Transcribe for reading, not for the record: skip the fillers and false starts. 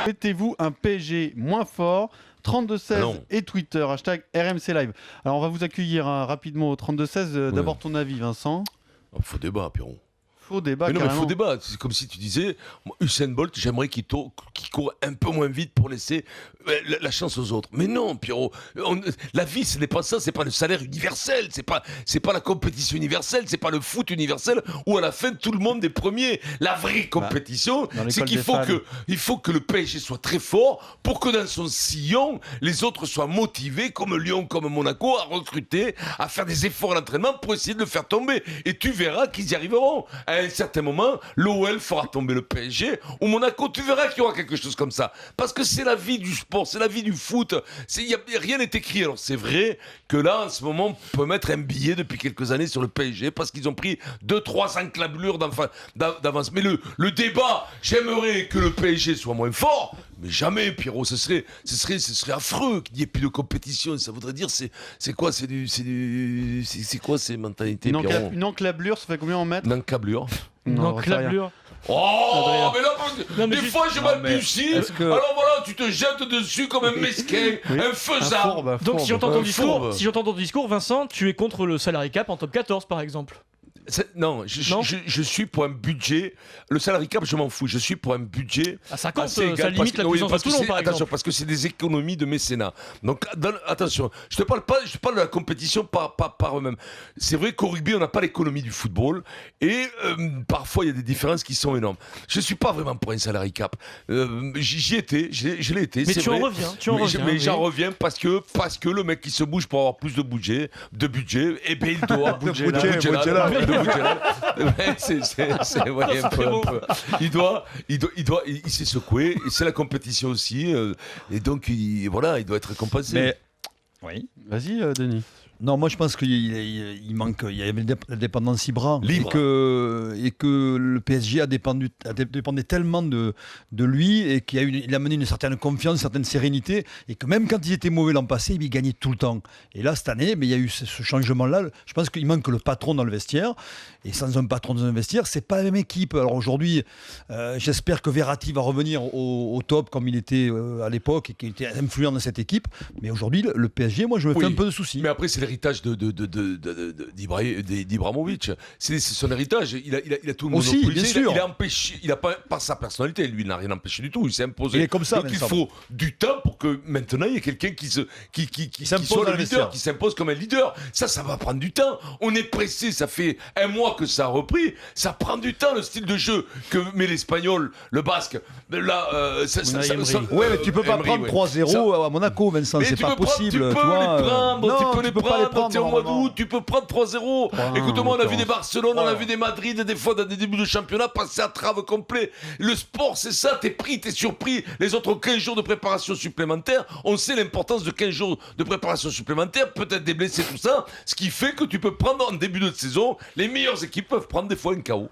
Mettez-vous un PSG moins fort. 32-16 et Twitter, hashtag RMC Live. Alors on va vous accueillir rapidement au 32-16. D'abord ton avis, Vincent. Faux débat, Pierrot. Faux débat, mais non, carrément. mais faux débat. C'est comme si tu disais, Usain Bolt, j'aimerais qu'il court un peu moins vite pour laisser la chance aux autres. Mais non, Pierrot. La vie, ce n'est pas ça. C'est pas le salaire universel. C'est pas la compétition universelle. C'est pas le foot universel où à la fin tout le monde est premier. La vraie compétition, c'est qu'il faut que le PSG soit très fort pour que dans son sillon, les autres soient motivés, comme Lyon, comme Monaco, à recruter, à faire des efforts d'entraînement pour essayer de le faire tomber. Et tu verras qu'ils y arriveront. À un certain moment, l'OL fera tomber le PSG, ou Monaco, tu verras qu'il y aura quelque chose comme ça. Parce que c'est la vie du sport, c'est la vie du foot. Rien n'est écrit. Alors c'est vrai que là, en ce moment, on peut mettre un billet depuis quelques années sur le PSG parce qu'ils ont pris 200-300 encablures d'avance. Mais le débat, j'aimerais que le PSG soit moins fort, mais jamais, Pierrot. Ce serait affreux qu'il n'y ait plus de compétition. Ça voudrait dire, c'est quoi ces mentalités, Pierrot? Une encablure, ça fait combien en mètres? Une encablure. Une encablure. Oh, mais là, des fois je m'abusine. Alors voilà, tu te jettes dessus comme un mesquin, un faisard. Donc si j'entends ton discours, Vincent, tu es contre le salary cap en top 14 par exemple. Non, je suis pour un budget. Le salary cap, je m'en fous. Je suis pour un budget. Ça compte, ça limite la puissance de Toulon, par exemple. Attention, parce que c'est des économies de mécénat. Donc, attention, je te parle de la compétition par eux-mêmes. C'est vrai qu'au rugby, on n'a pas l'économie du football. Et parfois, il y a des différences qui sont énormes. Je ne suis pas vraiment pour un salary cap. J'y étais, je l'ai été. Mais tu en reviens. Mais j'en reviens parce que le mec qui se bouge pour avoir plus de budget, eh bien, il doit. Il s'est secoué, et c'est la compétition aussi, et donc il doit être récompensé. Mais oui, vas-y, Denis. Non, moi je pense qu'il il y avait la dépendance Ibra libre. Et que le PSG dépendait tellement de lui et qu'il a amené une certaine confiance, une certaine sérénité, et que même quand il était mauvais l'an passé, il gagnait tout le temps. Et là, cette année, mais il y a eu ce changement-là. Je pense qu'il manque le patron dans le vestiaire, et sans un patron dans un vestiaire, c'est pas la même équipe. Alors aujourd'hui, j'espère que Verratti va revenir au top comme il était à l'époque et qu'il était influent dans cette équipe. Mais aujourd'hui, le PSG, moi je me fais un peu de soucis. Mais après, c'est l'héritage d'Ibrahimovic. C'est son héritage. Il a tout le monde aussi, bien sûr. Il a empêché. Il a pas sa personnalité. Lui, il n'a rien empêché du tout. Il s'est imposé. Il est comme ça. Donc il faut du temps pour que maintenant il y ait quelqu'un qui soit le leader, qui s'impose comme un leader. Ça va prendre du temps. On est pressé. Ça fait un mois que ça a repris. Ça prend du temps, le style de jeu que met l'Espagnol, le Basque. Là, ouais, mais tu peux pas prendre 3-0 à Monaco, Vincent. C'est pas possible. Tu peux les prendre. C'est au mois d'août. Tu peux prendre 3-0. Écoute-moi, on a vu des Barcelone, on a vu des Madrid, des fois dans des débuts de championnat passer à trave complet. Le sport, c'est ça. T'es pris, t'es surpris. Les autres ont 15 jours de préparation supplémentaire. On sait l'importance de 15 jours de préparation supplémentaire. Peut-être des blessés, tout ça. Ce qui fait que tu peux prendre en début de saison. Les meilleures équipes peuvent prendre des fois un KO.